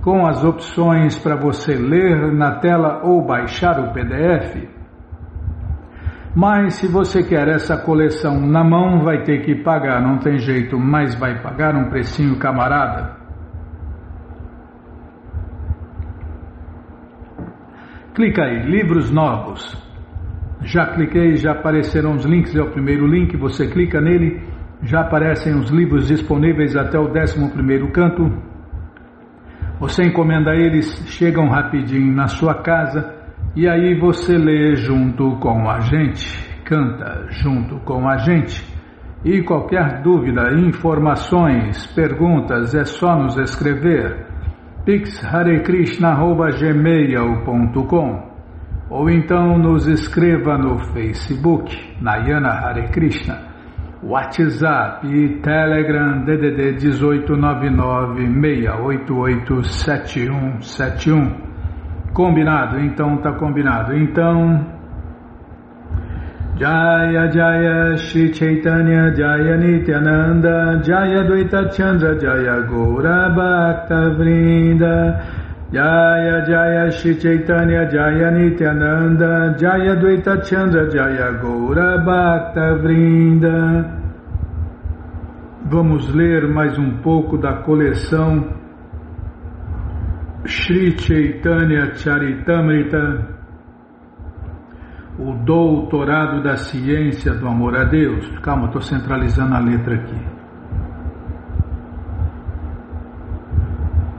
com as opções para você ler na tela ou baixar o PDF. Mas se você quer essa coleção na mão, vai ter que pagar, não tem jeito, mas vai pagar um precinho camarada. Clica aí, livros novos. Já cliquei, já apareceram os links, é o primeiro link, você clica nele, já aparecem os livros disponíveis até o 11º canto. Você encomenda eles, chegam rapidinho na sua casa e aí você lê junto com a gente, canta junto com a gente. E qualquer dúvida, informações, perguntas, é só nos escrever. pixharekrishna@gmail.com ou então nos escreva no Facebook, Nayana Hare Krishna, WhatsApp e Telegram DDD 1899-688-7171. Combinado? Então tá combinado. Então, Jaya Jaya Shri Chaitanya Jaya Nityananda Jaya Dvaita Chandra Jaya Gaura Bhakta Vrinda Jaya Jaya Shri Chaitanya Jaya Nityananda Jaya Dvaita Chandra Jaya Gaura Bhakta Vrinda. Vamos ler mais um pouco da coleção Shri Chaitanya Charitamrita, o doutorado da ciência do amor a Deus. Calma, estou centralizando a letra aqui.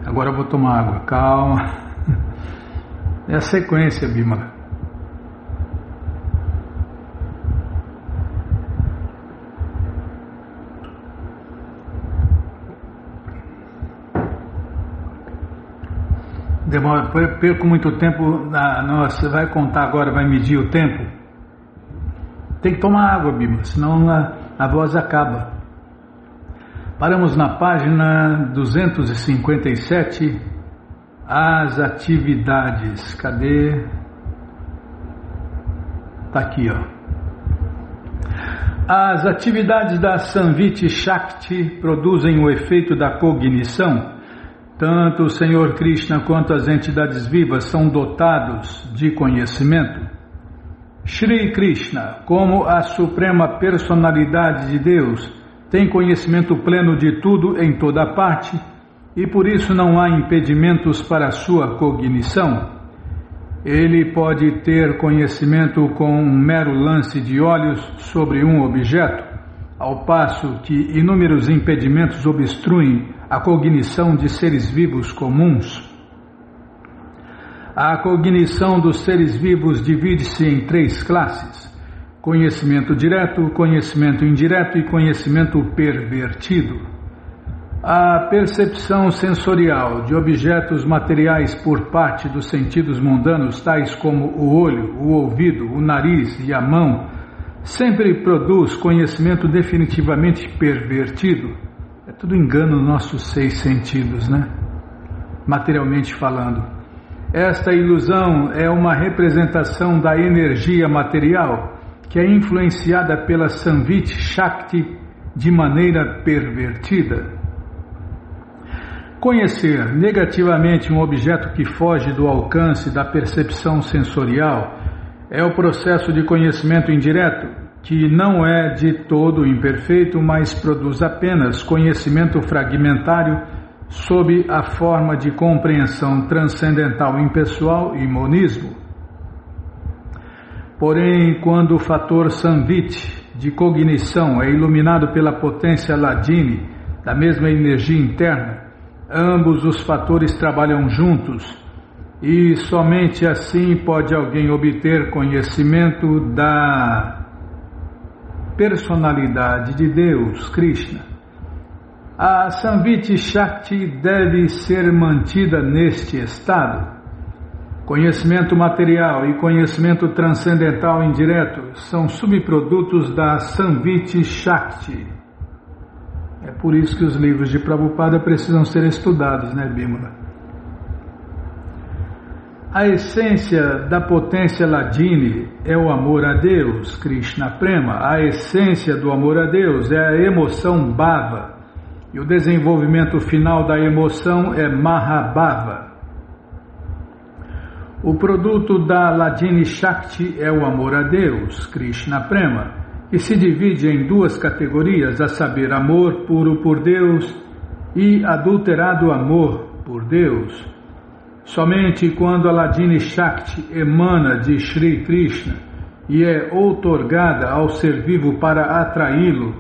Agora eu vou tomar água, calma. É a sequência, Bímola. Demora, perco muito tempo. Nossa, vai contar agora, vai medir o tempo. Tem que tomar água, Bímola, senão a voz acaba. Paramos na página 257, as atividades. Cadê? Tá aqui, ó. As atividades da Samviti Shakti produzem o efeito da cognição. Tanto o Senhor Krishna quanto as entidades vivas são dotados de conhecimento. Shri Krishna, como a suprema personalidade de Deus, tem conhecimento pleno de tudo em toda parte e por isso não há impedimentos para a sua cognição. Ele pode ter conhecimento com um mero lance de olhos sobre um objeto, ao passo que inúmeros impedimentos obstruem a cognição de seres vivos comuns. A cognição dos seres vivos divide-se em 3 classes: conhecimento direto, conhecimento indireto e conhecimento pervertido. A percepção sensorial de objetos materiais por parte dos sentidos mundanos, tais como o olho, o ouvido, o nariz e a mão, sempre produz conhecimento definitivamente pervertido. É tudo engano nos nossos 6 sentidos, né? Materialmente falando. Esta ilusão é uma representação da energia material que é influenciada pela Samviti Shakti de maneira pervertida. Conhecer negativamente um objeto que foge do alcance da percepção sensorial é o processo de conhecimento indireto, que não é de todo imperfeito, mas produz apenas conhecimento fragmentário sob a forma de compreensão transcendental impessoal e monismo. Porém, quando o fator Samviti de cognição é iluminado pela potência Hladini, da mesma energia interna, ambos os fatores trabalham juntos e somente assim pode alguém obter conhecimento da personalidade de Deus, Krishna. A Samviti Shakti deve ser mantida neste estado. Conhecimento material e conhecimento transcendental indireto são subprodutos da Samviti Shakti. É por isso que os livros de Prabhupada precisam ser estudados, né, Bímola? A essência da potência Hladini é o amor a Deus, Krishna Prema. A essência do amor a Deus é a emoção Bhava. E o desenvolvimento final da emoção é Mahabhava. O produto da Hladini Shakti é o amor a Deus, Krishna Prema, que se divide em 2 categorias, a saber, amor puro por Deus e adulterado amor por Deus. Somente quando a Hladini Shakti emana de Shri Krishna e é outorgada ao ser vivo para atraí-lo,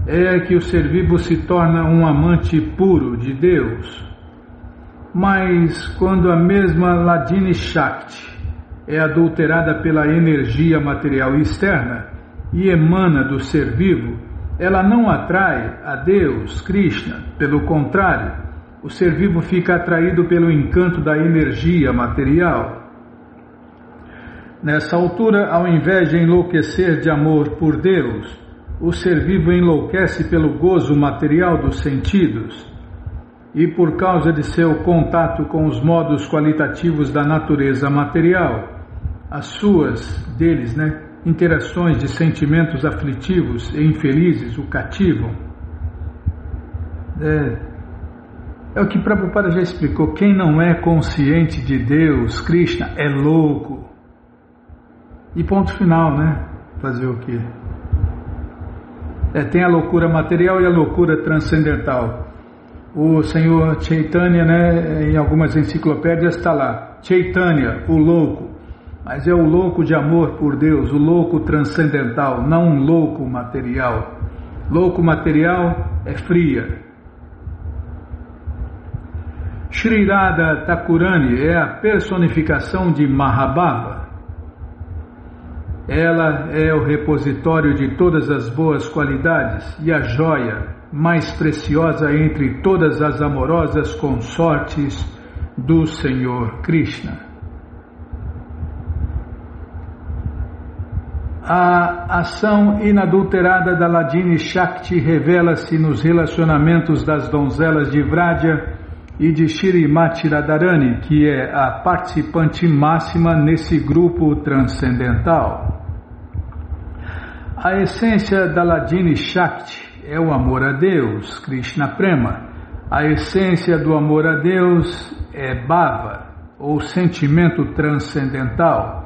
é que o ser vivo se torna um amante puro de Deus. Mas quando a mesma Hladini Shakti é adulterada pela energia material externa e emana do ser vivo, ela não atrai a Deus, Krishna. Pelo contrário, o ser vivo fica atraído pelo encanto da energia material. Nessa altura, ao invés de enlouquecer de amor por Deus, o ser vivo enlouquece pelo gozo material dos sentidos. E por causa de seu contato com os modos qualitativos da natureza material, as suas, interações de sentimentos aflitivos e infelizes o cativam. É o que Prabhupada já explicou: quem não é consciente de Deus, Krishna, é louco. E ponto final, né? Fazer o quê? Tem a loucura material e a loucura transcendental. O Senhor Chaitanya, em algumas enciclopédias está lá: Chaitanya, o louco. mas é o louco de amor por Deus, o louco transcendental, não um louco material. Louco material é fria. Sri Radha Thakurani é a personificação de Mahabhava. Ela é o repositório de todas as boas qualidades e a joia mais preciosa entre todas as amorosas consortes do Senhor Krishna. A ação inadulterada da Hladini Shakti revela-se nos relacionamentos das donzelas de Vraja e de Shrimati Radharani, que é a participante máxima nesse grupo transcendental. A essência da Hladini Shakti é o amor a Deus, Krishna Prema. A essência do amor a Deus é Bhava, ou sentimento transcendental.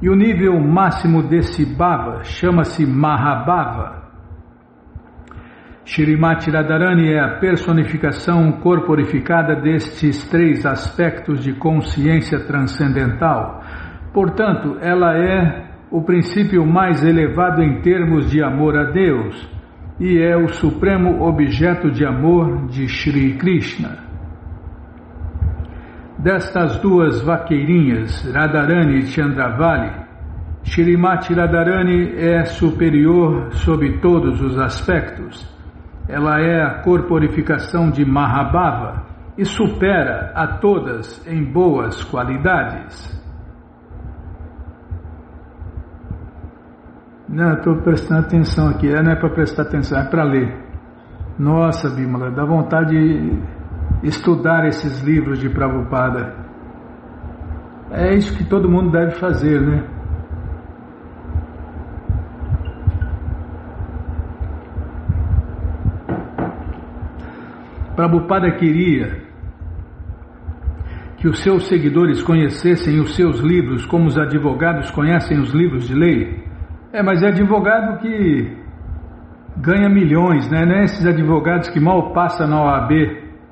E o nível máximo desse Bhava chama-se Mahabhava. Shrimati Radharani é a personificação corporificada destes três aspectos de consciência transcendental. Portanto, ela é o princípio mais elevado em termos de amor a Deus e é o supremo objeto de amor de Shri Krishna. Destas duas vaqueirinhas, Radharani e Chandravali, Shrimati Radharani é superior sob todos os aspectos. Ela é a corporificação de Mahabhava e supera a todas em boas qualidades. Não, estou prestando atenção aqui, não é para prestar atenção, é para ler. Nossa, Bimala, dá vontade de estudar esses livros de Prabhupada. É isso que todo mundo deve fazer, né? Prabhupada queria que os seus seguidores conhecessem os seus livros como os advogados conhecem os livros de lei. Mas é advogado que ganha milhões, né? Não é esses advogados que mal passam na OAB.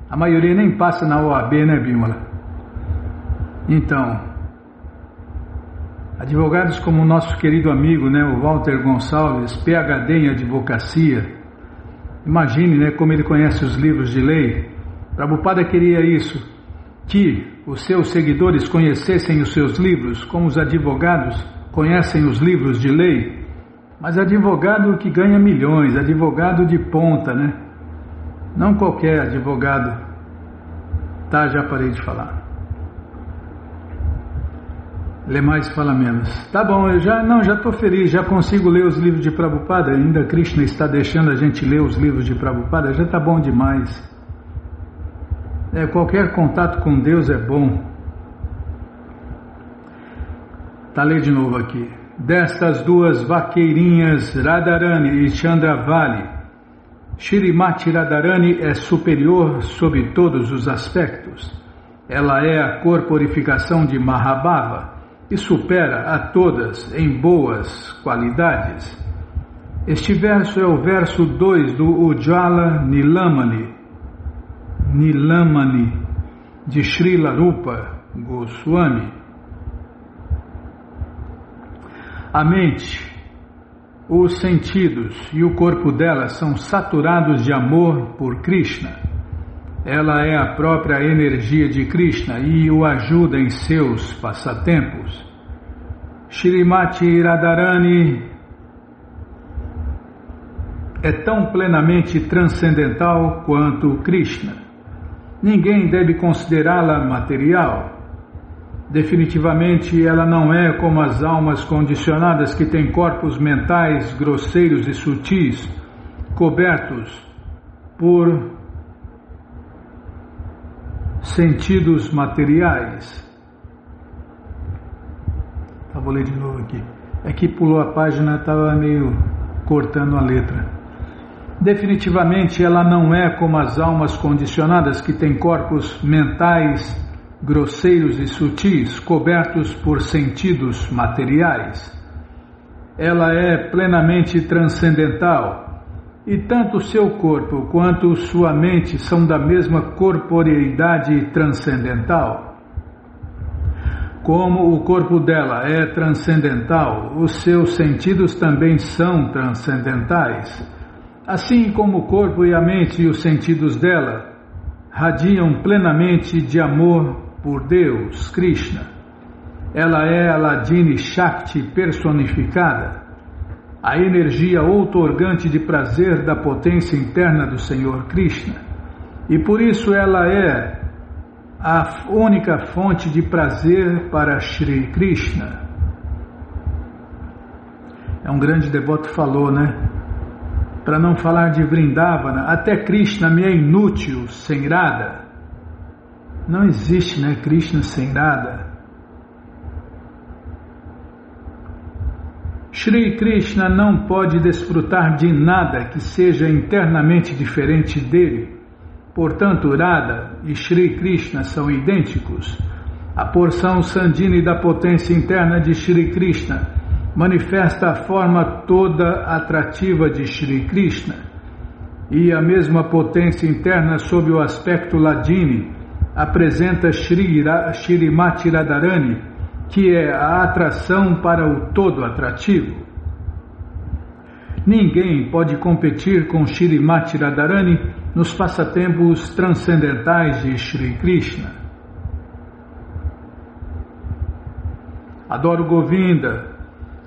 A maioria nem passa na OAB, né, Bímola? Então, advogados como o nosso querido amigo, né, o Walter Gonçalves, PhD em advocacia. Imagine, né, como ele conhece os livros de lei. Prabhupada queria isso, que os seus seguidores conhecessem os seus livros, como os advogados conhecem os livros de lei. Mas advogado que ganha milhões, advogado de ponta, né? Não qualquer advogado. Tá, já parei de falar. Lê mais, fala menos. Tá bom, eu já estou feliz, já consigo ler os livros de Prabhupada. Ainda Krishna está deixando a gente ler os livros de Prabhupada, já está bom demais. Qualquer contato com Deus é bom. Tá, lê de novo aqui. Destas duas vaqueirinhas, Radharani e Chandravali, Shrimati Radharani é superior sob todos os aspectos. Ela é a corporificação de Mahabhava e supera a todas em boas qualidades. Este verso é o verso 2 do Ujjvala Nilamani, de Srila Rupa Goswami. A mente, os sentidos e o corpo dela são saturados de amor por Krishna. Ela é a própria energia de Krishna e o ajuda em seus passatempos. Shrimati Radharani é tão plenamente transcendental quanto Krishna. Ninguém deve considerá-la material. Definitivamente ela não é como as almas condicionadas que têm corpos mentais grosseiros e sutis, cobertos por sentidos materiais. Vou ler de novo aqui. É que pulou a página, estava meio cortando a letra. Definitivamente ela não é como as almas condicionadas que têm corpos mentais grosseiros e sutis, cobertos por sentidos materiais. Ela é plenamente transcendental, e tanto seu corpo quanto sua mente são da mesma corporeidade transcendental. Como o corpo dela é transcendental, os seus sentidos também são transcendentais. Assim como o corpo e a mente e os sentidos dela radiam plenamente de amor por Deus, Krishna. Ela é a Hladini Shakti personificada, a energia outorgante de prazer da potência interna do Senhor Krishna. E por isso ela é a única fonte de prazer para Shri Krishna. É um grande devoto falou, né? Para não falar de Vrindavana, até Krishna me é inútil sem Radha. Não existe, né, Krishna sem Radha. Shri Krishna não pode desfrutar de nada que seja internamente diferente dele. Portanto, Radha e Shri Krishna são idênticos. A porção Sandhini da potência interna de Shri Krishna manifesta a forma toda atrativa de Shri Krishna. E a mesma potência interna sob o aspecto Hladini apresenta Shrimati Radharani, que é a atração para o todo atrativo. Ninguém pode competir com Shrimati Radharani nos passatempos transcendentais de Shri Krishna. Adoro Govinda,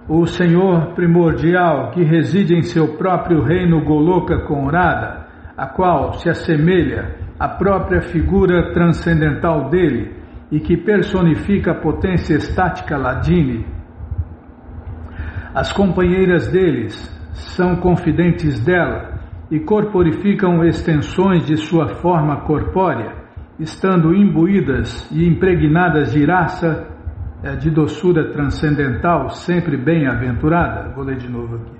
o Senhor primordial que reside em seu próprio reino Goloka com Radha, a qual se assemelha à própria figura transcendental dele e que personifica a potência estática Hladini. As companheiras deles são confidentes dela e corporificam extensões de sua forma corpórea, estando imbuídas e impregnadas de raça de doçura transcendental, sempre bem-aventurada. Vou ler de novo aqui.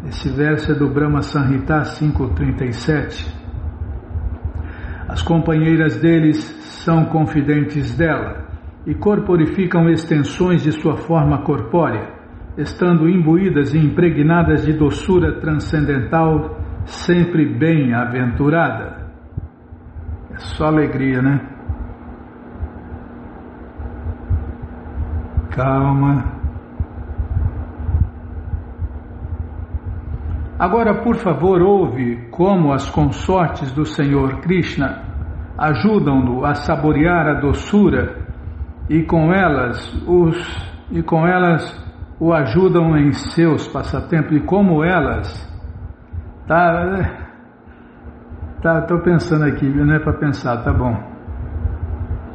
Esse verso é do Brahma Samhita 5.37. As companheiras deles são confidentes dela e corporificam extensões de sua forma corpórea, estando imbuídas e impregnadas de doçura transcendental, sempre bem-aventurada. É só alegria, né? Calma. Agora, por favor, ouve como as consortes do Senhor Krishna ajudam-no a saborear a doçura e com elas o ajudam em seus passatempos, e como elas tô pensando aqui, não é para pensar, tá bom.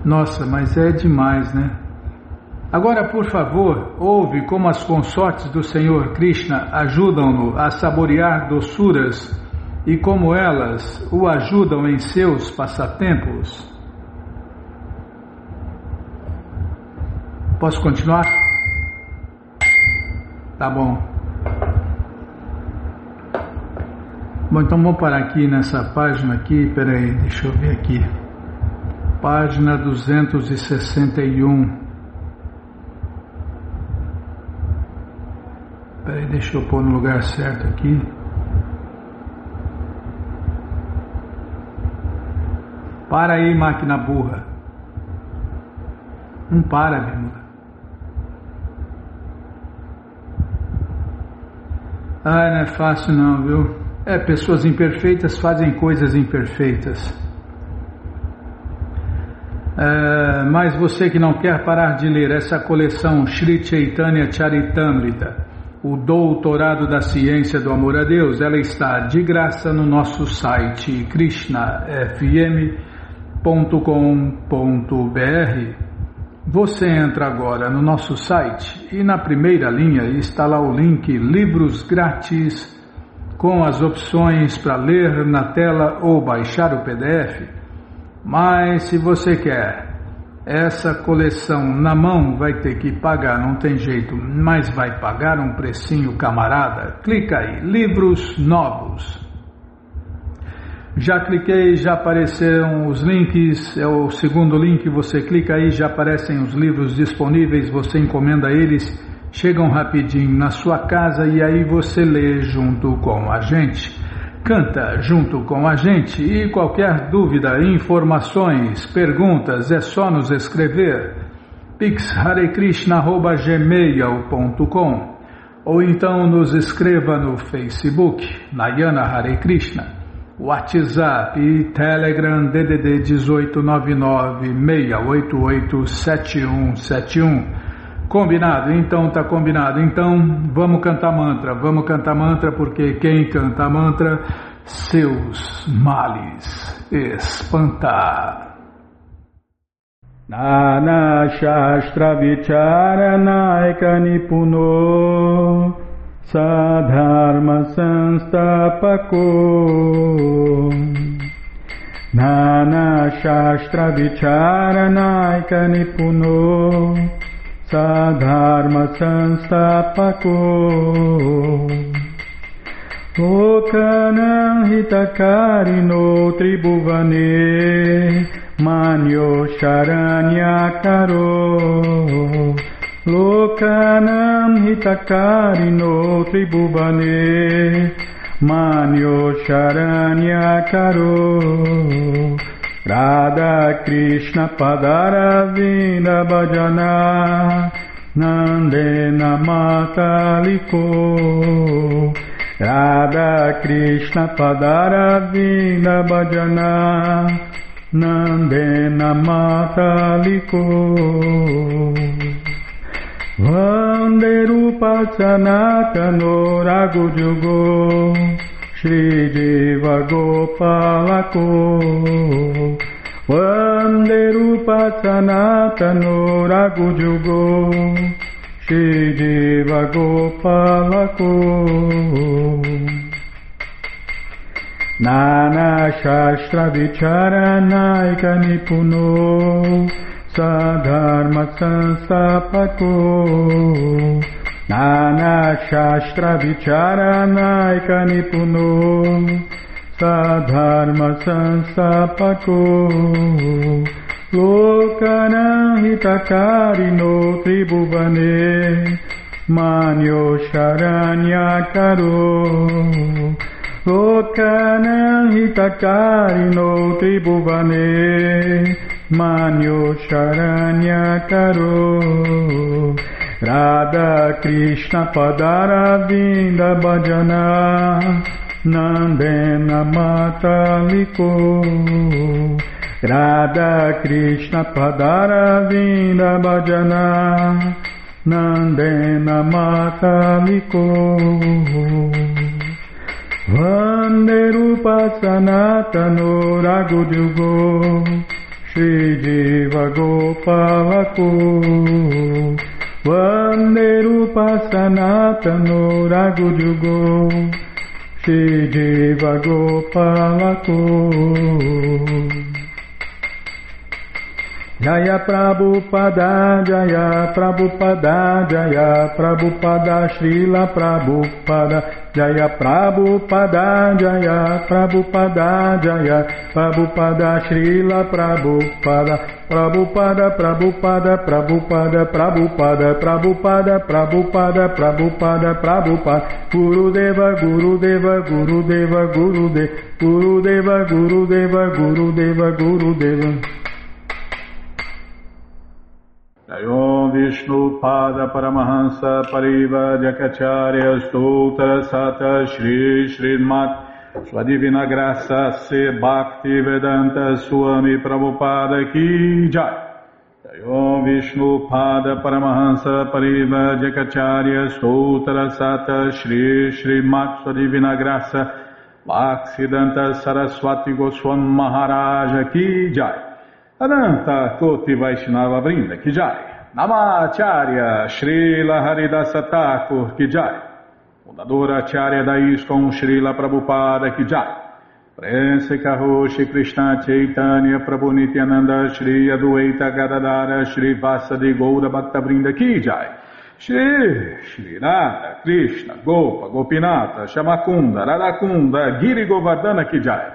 Nossa, mas é demais, né? Agora, por favor, ouve como as consortes do Senhor Krishna ajudam-no a saborear doçuras e como elas o ajudam em seus passatempos. Posso continuar? Tá bom. Bom, então vamos parar aqui nessa página aqui, peraí, deixa eu ver aqui. Página 261. Peraí, deixa eu pôr no lugar certo aqui. Para aí, máquina burra. Não para, Bimala. Ah, não é fácil não, viu? Pessoas imperfeitas fazem coisas imperfeitas. Mas você que não quer parar de ler essa coleção Sri Chaitanya Charitamrita, o doutorado da ciência do amor a Deus, ela está de graça no nosso site krishnafm.com.br. Você entra agora no nosso site e na primeira linha está lá o link Livros Grátis, com as opções para ler na tela ou baixar o PDF. Mas se você quer essa coleção na mão, vai ter que pagar, não tem jeito, mas vai pagar um precinho, camarada. Clica aí, livros novos. Já cliquei, já apareceram os links, é o segundo link, você clica aí, já aparecem os livros disponíveis, você encomenda eles, chegam rapidinho na sua casa e aí você lê junto com a gente. canta junto com a gente e qualquer dúvida, informações, perguntas é só nos escrever pixharekrishna@gmail.com ou então nos escreva no Facebook Nayana Hare Krishna, WhatsApp e Telegram DDD 18986887171. Combinado? Então tá combinado. Então vamos cantar mantra porque quem canta mantra seus males espanta. Nana Shastra Vicharanaika Nipuno Sadharma Sanstapako Nana Shastra Vicharanaika Nipuno Sadharma Sanstapako Lokanam Hitakarino Tribhuvane Manyo Sharanyakaro Lokanam Hitakarino Tribhuvane Manyo Sharanyakaro Radha Krishna Padaravinda Bhajana Nandena Mataliko Radha Krishna Padaravinda Bhajana Nandena Mataliko Vande Rupa Sanatano Raghujugo Shri Jiva Gopalako Vande Rupa Sanatano Raghujugo Shri Jiva Gopalako Nana Shastra Vicharanaika Nipuno Sadharma Sanstapako Nana Shastra Vicharanaika Nipuno Sadharma Sanstapako Lokanam Hitakarino Tribhuvane Manyo Sharanyakaro Lokanam Hitakarino Tribhuvane Manyo Sharanyakaro Radha Krishna Padaravinda Bhajana Nandena Mataliko Radha Krishna Padaravinda Bhajana Nandena Mataliko Vande Rupa Sanatano Raghujugo Shri Jiva Gopalako Vande Rupa Sanatano Raghujugo Shri Jiva Gopalako Jaya Prabhupada, Jaya Prabhupada, Jaya Prabhupada, Srila Prabhupada, Jaya Prabhupada, Jaya Prabhupada, Jaya Prabhupada, Srila Prabhupada, Prabhupada, Prabhupada, Prabhupada, Prabhupada, Prabhupada, Prabhupada, Prabhupada, Prabhupada, Gurudeva, Gurudeva, Gurudeva, Gurudeva, Gurudeva, Gurudeva, Gurudeva, Gurudeva. Jayom Vishnu Pada Paramahansa Pariva Jakacharya Stoutra Sata Shri Srimat Sua Divina Graça Se Bhakti Vedanta Swami Prabhupada Ki Jai. Jayom Vishnu Pada Paramahansa Pariva Jakacharya Stoutra Sata Shri Srimat Sua Divina Graça Bhaksidanta Saraswati Goswam Maharaja Ki Jai. Ananta Koti Vaishnava Vrinda Ki Jai. Namacharya Srila Haridasa Thakur Ki Jai. Fundadora Acharya da ISKCON Srila Prabhupada Ki Jai. Prense Kaho Shri Krishna Chaitanya Prabhu Nityananda Shri Adueta Gadadara Shri Vasadi Goura Bhakta Vrinda Ki Jai. Shri Radha Krishna Gopa Gopinata Shamakunda Radakunda Giri Govardhana Ki Jai.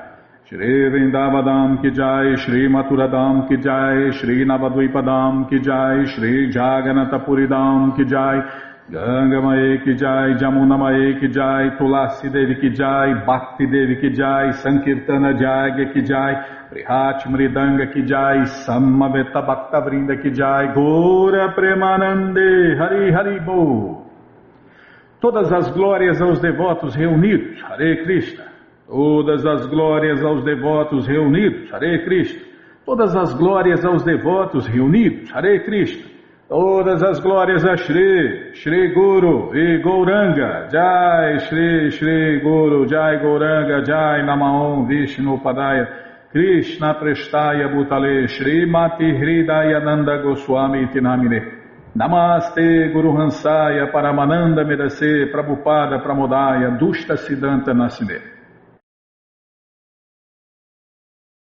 Shri Vrindavadam Ki Jai, Shri Maturadam Ki Jai, Shri Navadvipadam Ki Jai, Shri Jagannathapuri Dham Ki Jai, Ganga Mae Ki Jai, Jamuna Mae Ki Jai, Tulasi Devi Ki Jai, Bhakti Devi Ki Jai, Sankirtana Jagya Ki Jai, Prihat Mridanga Ki Jai, Samaveta Bhakta Vrinda Ki Jai, Gora Premanande, Hari Hari Bo. Todas as glórias aos devotos reunidos, Hare Krishna. Todas as glórias aos devotos reunidos, Hare Krishna. Todas as glórias aos devotos reunidos, Hare Krishna. Todas as glórias a Shri, Shri Guru e Gauranga, Jai Shri, Shri Guru, Jai Gauranga, Jai Namaon Vishnu Padaya, Krishna Prestaya Bhutale, Shri Mati Hridaya Nanda Goswami Tinamine, Namaste Guru Hansaya Paramananda Medase, Prabhupada Pramodaya, Dushta Siddhanta Nasine.